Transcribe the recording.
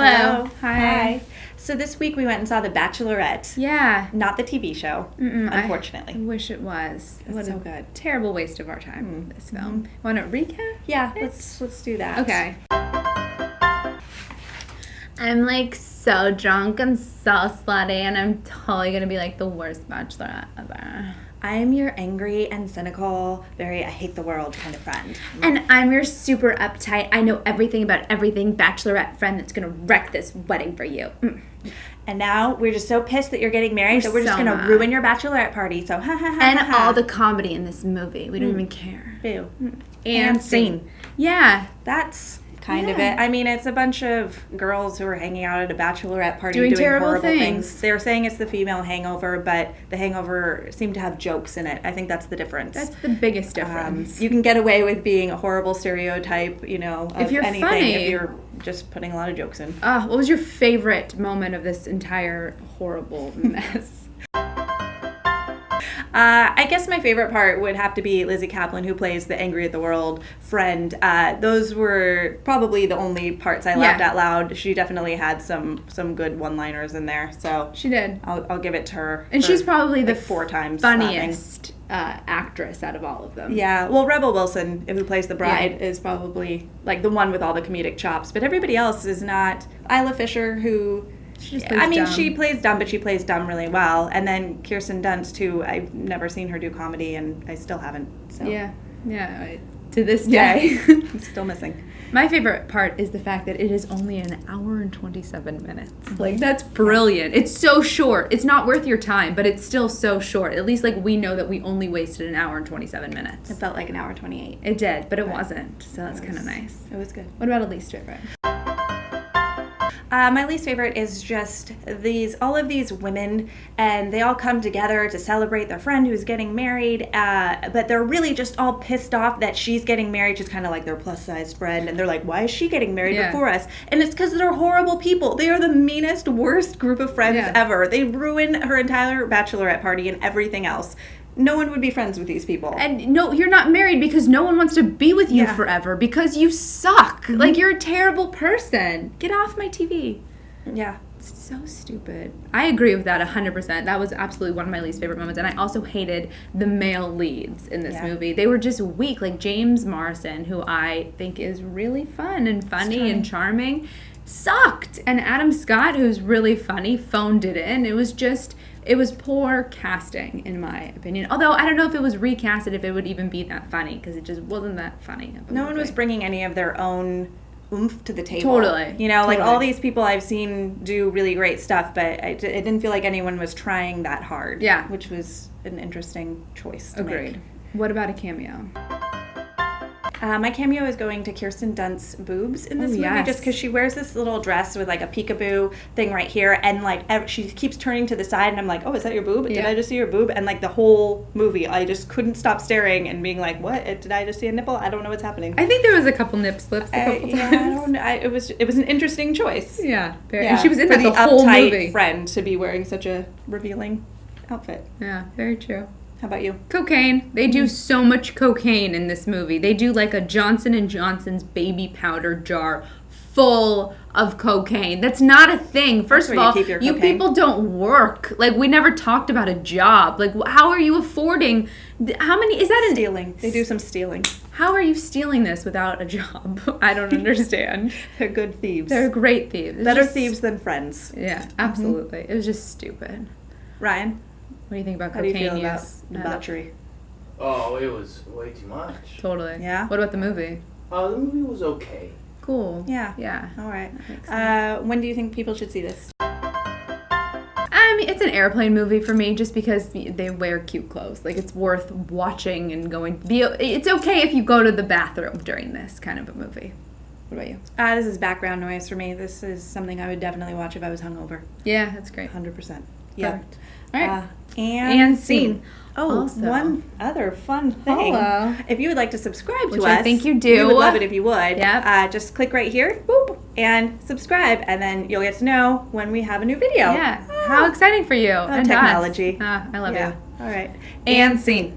Hello. Hi. So this week we went and saw The Bachelorette. Yeah. Not the TV show, unfortunately. I wish it was. It's so good. Terrible waste of our time, this film. Want to recap? Yeah, let's do that. Okay. I'm like so drunk and so slutty, and I'm totally going to be like the worst bachelorette ever. I'm your angry and cynical, I hate the world kind of friend. And I'm your super uptight, I know everything about everything bachelorette friend that's going to wreck this wedding for you. And now we're just so pissed that you're getting married that we're just so going to mad. ruin your bachelorette party. So ha ha ha. And ha, ha. all the comedy in this movie. We don't even care. Boo. AndSeen. Yeah. That's kind of it. I mean, it's a bunch of girls who are hanging out at a bachelorette party doing terrible horrible things. They're saying it's the female hangover, but the hangover seemed to have jokes in it. I think that's the difference. That's the biggest difference. You can get away with being a horrible stereotype, of if you're anything funny. if you're just putting a lot of jokes in. What was your favorite moment of this entire horrible mess? I guess my favorite part would have to be Lizzie Kaplan, who plays the angry at the world friend. Those were probably the only parts I laughed out loud. She definitely had some good one-liners in there, so She did. I'll give it to her. And she's probably the 4 times funniest actress out of all of them. Yeah, well, Rebel Wilson, who plays the bride, is probably like the one with all the comedic chops, but everybody else is not. Isla Fisher, who... She just plays dumb. She plays dumb, but she plays dumb really well. And then Kirsten Dunst, who I've never seen her do comedy, and I still haven't. So. Yeah. To this day. I'm still missing. My favorite part is the fact that it is only an hour and 27 minutes. Like, that's brilliant. It's so short. It's not worth your time, but it's still so short. At least, we know that we only wasted an hour and 27 minutes. It felt like an hour 28. It did, but it wasn't. So that's kind of nice. It was good. What about a least favorite? My least favorite is just all of these women, and they all come together to celebrate their friend who's getting married, but they're really just all pissed off that she's getting married. She's kind of like their plus-sized friend, and they're like, why is she getting married before us? And it's because they're horrible people. They are the meanest, worst group of friends ever. They ruin her entire bachelorette party and everything else. No one would be friends with these people. And no, you're not married because no one wants to be with you forever because you suck. Mm-hmm. Like, you're a terrible person. Get off my TV. Yeah. It's so stupid. I agree with that 100%. That was absolutely one of my least favorite moments. And I also hated the male leads in this movie. They were just weak. Like James Morrison, who I think is really fun and funny and charming, sucked. And Adam Scott, who's really funny, phoned it in. It was poor casting, in my opinion. Although, I don't know if it was recasted, if it would even be that funny, because it just wasn't that funny. No one was bringing any of their own oomph to the table. Totally. Like all these people I've seen do really great stuff, but it didn't feel like anyone was trying that hard. Yeah. Which was an interesting choice to make. What about a cameo? My cameo is going to Kirsten Dunst's boobs in this movie, just because she wears this little dress with like a peekaboo thing right here, and she keeps turning to the side, and I'm like, oh, is that your boob? Did I just see your boob? And like the whole movie, I just couldn't stop staring and being like, what? Did I just see a nipple? I don't know what's happening. I think there was a couple nip slips a couple times. I don't know. It was an interesting choice. Yeah, and she was in for the whole movie. Friend to be wearing such a revealing outfit. Yeah, very true. How about you? Cocaine. They do so much cocaine in this movie. They do like a Johnson & Johnson's baby powder jar full of cocaine. That's not a thing. First of all, you people don't work. Like, we never talked about a job. Like, how are you affording... How many... Is that stealing. They do some stealing. How are you stealing this without a job? I don't understand. They're good thieves. They're great thieves. Better thieves than friends. Yeah, absolutely. It was just stupid. Ryan? What do you think about cocaine? How do you feel about debauchery? Oh, it was way too much. Totally. Yeah? What about the movie? The movie was okay. Cool. Yeah. All right. When do you think people should see this? I mean, it's an airplane movie for me just because they wear cute clothes. Like, it's worth watching and going. It's okay if you go to the bathroom during this kind of a movie. What about you? This is background noise for me. This is something I would definitely watch if I was hungover. Yeah, that's great. 100%. Yeah. Perfect. All right. AndSeen. Oh, also, one other fun thing. Hello. If you would like to subscribe to Which us, I think you do. We would love it if you would. Yep. Just click right here, boop, and subscribe, and then you'll get to know when we have a new video. Yeah. How exciting for you. And technology. I love you. All right. AndSeen.